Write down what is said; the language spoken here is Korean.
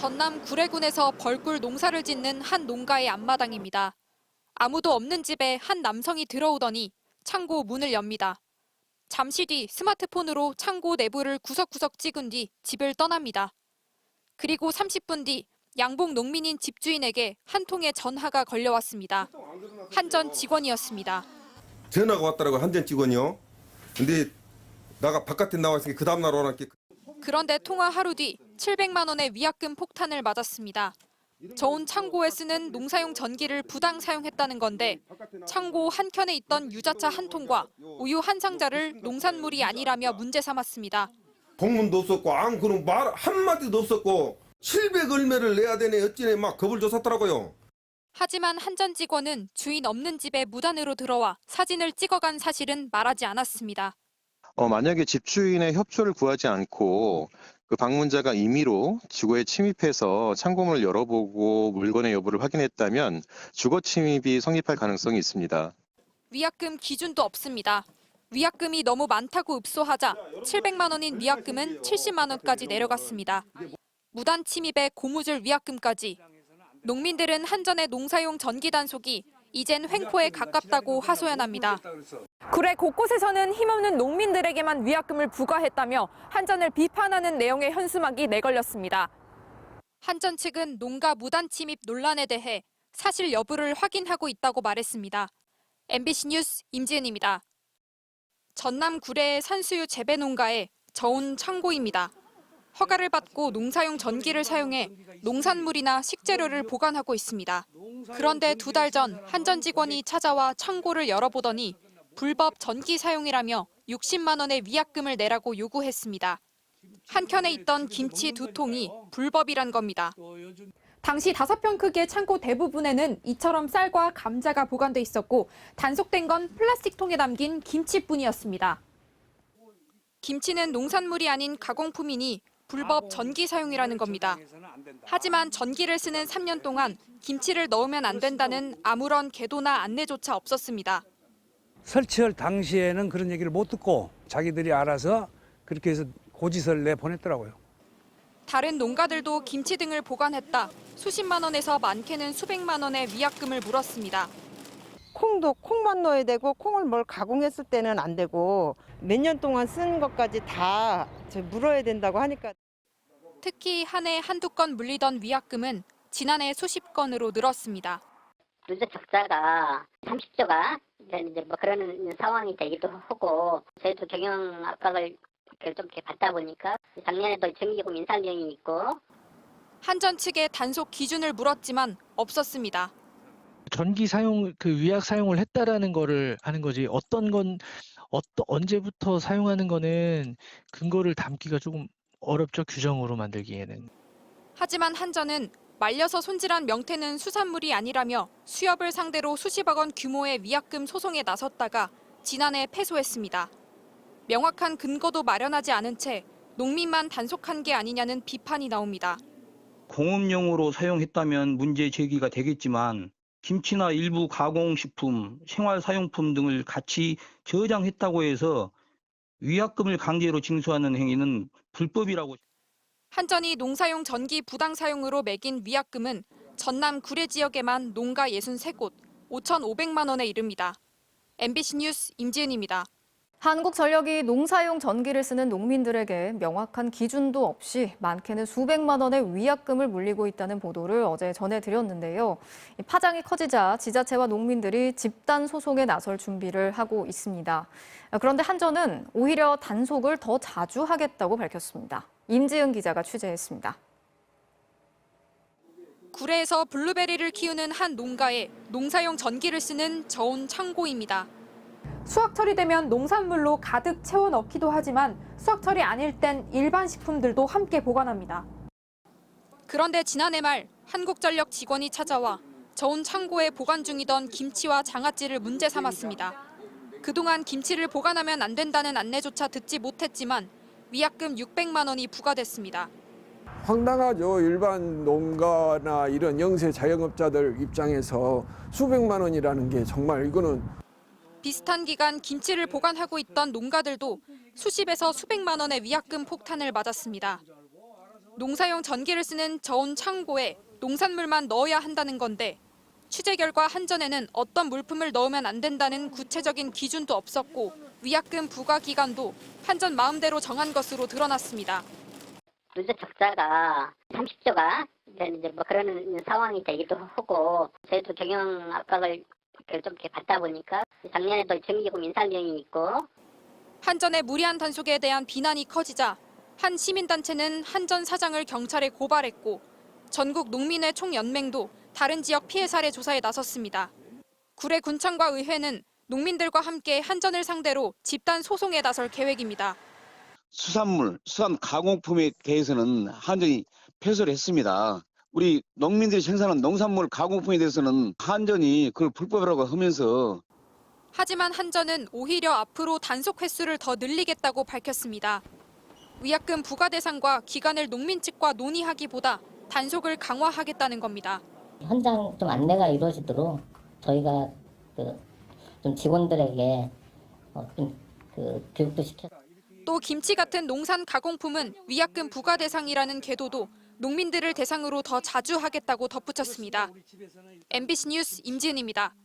전남 구례군에서 벌꿀 농사를 짓는 한 농가의 앞마당입니다. 아무도 없는 집에 한 남성이 들어오더니 창고 문을 엽니다. 잠시 뒤 스마트폰으로 창고 내부를 구석구석 찍은 뒤 집을 떠납니다. 그리고 30분 뒤 양봉 농민인 집주인에게 한 통의 전화가 걸려왔습니다. 한전 직원이었습니다. 전화가 왔더라고, 한전 직원이요. 근데 나가 바깥에 나와 있으니까 그 다음날 오라니까. 그런데 통화 하루 뒤 700만 원의 위약금 폭탄을 맞았습니다. 저온 창고에 쓰는 농사용 전기를 부당 사용했다는 건데 창고 한켠에 있던 유자차 한 통과 우유 한 상자를 농산물이 아니라며 문제 삼았습니다. 공문도 없었고 그런 말 한마디도 없었고 700 얼마를 내야 되네 어찌네 막 겁을 줬었더라고요. 하지만 한전 직원은 주인 없는 집에 무단으로 들어와 사진을 찍어간 사실은 말하지 않았습니다. 만약에 집주인의 협조를 구하지 않고 그 방문자가 임의로 주거에 침입해서 창고문을 열어보고 물건의 여부를 확인했다면 주거 침입이 성립할 가능성이 있습니다. 위약금 기준도 없습니다. 위약금이 너무 많다고 읍소하자 700만 원인 위약금은 70만 원까지 내려갔습니다. 무단 침입에 고무줄 위약금까지. 농민들은 한전의 농사용 전기 단속이 이젠 횡포에 가깝다고 하소연합니다. 구례 곳곳에서는 힘없는 농민들에게만 위약금을 부과했다며 한전을 비판하는 내용의 현수막이 내걸렸습니다. 한전 측은 농가 무단 침입 논란에 대해 사실 여부를 확인하고 있다고 말했습니다. MBC 뉴스 임지은입니다. 전남 구례의 산수유 재배 농가의 저온 창고입니다. 허가를 받고 농사용 전기를 사용해 농산물이나 식재료를 보관하고 있습니다. 그런데 2달 전 한전 직원이 찾아와 창고를 열어보더니 불법 전기 사용이라며 60만 원의 위약금을 내라고 요구했습니다. 한켠에 있던 김치 2통이 불법이란 겁니다. 당시 5평 크기의 창고 대부분에는 이처럼 쌀과 감자가 보관돼 있었고 단속된 건 플라스틱 통에 담긴 김치뿐이었습니다. 김치는 농산물이 아닌 가공품이니 불법 전기 사용이라는 겁니다. 하지만 전기를 쓰는 3년 동안 김치를 넣으면 안 된다는 아무런 계도나 안내조차 없었습니다. 설치할 당시에는 그런 얘기를 못 듣고 자기들이 알아서 그렇게 해서 고지서를 내보냈더라고요. 다른 농가들도 김치 등을 보관했다 수십만 원에서 많게는 수백만 원의 위약금을 물었습니다. 콩도 콩만 넣어야 되고 콩을 뭘 가공했을 때는 안 되고 몇 년 동안 쓴 것까지 다 물어야 된다고 하니까. 특히 한 해 한두 건 물리던 위약금은 지난해 수십 건으로 늘었습니다. 누적 적자가 30조가 이제 뭐 그런 상황이 되기도 하고 저희도 경영 압박을 좀 이렇게 받다 보니까 작년에도 정기금 인상령이 있고. 한전 측에 단속 기준을 물었지만 없었습니다. 전기 사용 위약 사용을 했다라는 거를 하는 거지 언제부터 사용하는 거는 근거를 담기가 조금 어렵죠, 규정으로 만들기에는. 하지만 한전은 말려서 손질한 명태는 수산물이 아니라며 수협을 상대로 수십억 원 규모의 위약금 소송에 나섰다가 지난해 패소했습니다. 명확한 근거도 마련하지 않은 채 농민만 단속한 게 아니냐는 비판이 나옵니다. 공업용으로 사용했다면 문제 제기가 되겠지만 김치나 일부 가공식품, 생활사용품 등을 같이 저장했다고 해서 위약금을 강제로 징수하는 행위는 불법이라고. 한전이 농사용 전기 부당 사용으로 매긴 위약금은 전남 구례 지역에만 농가 63곳, 5,500만 원에 이릅니다. MBC 뉴스 임지은입니다. 한국전력이 농사용 전기를 쓰는 농민들에게 명확한 기준도 없이 많게는 수백만 원의 위약금을 물리고 있다는 보도를 어제 전해드렸는데요. 파장이 커지자 지자체와 농민들이 집단 소송에 나설 준비를 하고 있습니다. 그런데 한전은 오히려 단속을 더 자주 하겠다고 밝혔습니다. 임지은 기자가 취재했습니다. 구례에서 블루베리를 키우는 한 농가에 농사용 전기를 쓰는 저온 창고입니다. 수확철이 되면 농산물로 가득 채워 넣기도 하지만 수확철이 아닐 땐 일반 식품들도 함께 보관합니다. 그런데 지난해 말 한국전력 직원이 찾아와 저온 창고에 보관 중이던 김치와 장아찌를 문제 삼았습니다. 그동안 김치를 보관하면 안 된다는 안내조차 듣지 못했지만 위약금 600만 원이 부과됐습니다. 황당하죠. 일반 농가나 이런 영세 자영업자들 입장에서 수백만 원이라는 게 정말 이거는. 비슷한 기간 김치를 보관하고 있던 농가들도 수십에서 수백만 원의 위약금 폭탄을 맞았습니다. 농사용 전기를 쓰는 저온 창고에 농산물만 넣어야 한다는 건데 취재 결과 한전에는 어떤 물품을 넣으면 안 된다는 구체적인 기준도 없었고 위약금 부과 기간도 한전 마음대로 정한 것으로 드러났습니다. 누적 적자가 30조가 이제 뭐 그런 상황이 되기도 하고 저희도 경영 압박을 좀 이렇게 받다 보니까 작년에도 정기금 인상 비용이 있고 한전의 무리한 단속에 대한 비난이 커지자 한 시민단체는 한전 사장을 경찰에 고발했고 전국 농민회 총연맹도 다른 지역 피해 사례 조사에 나섰습니다. 구례 군청과 의회는 농민들과 함께 한전을 상대로 집단 소송에 나설 계획입니다. 수산 가공품에 대해서는 한전이 패소를 했습니다. 우리 농민들이 생산한 농산물 가공품에 대해서는 한전이 그걸 불법이라고 하면서 하지만 한전은 오히려 앞으로 단속 횟수를 더 늘리겠다고 밝혔습니다. 위약금 부과 대상과 기간을 농민 측과 논의하기보다 단속을 강화하겠다는 겁니다. 현장 좀 안내가 이루어지도록 저희가 좀 직원들에게 교육도 시켜. 또 김치 같은 농산 가공품은 위약금 부과 대상이라는 계도도 농민들을 대상으로 더 자주 하겠다고 덧붙였습니다. MBC 뉴스 임지은입니다.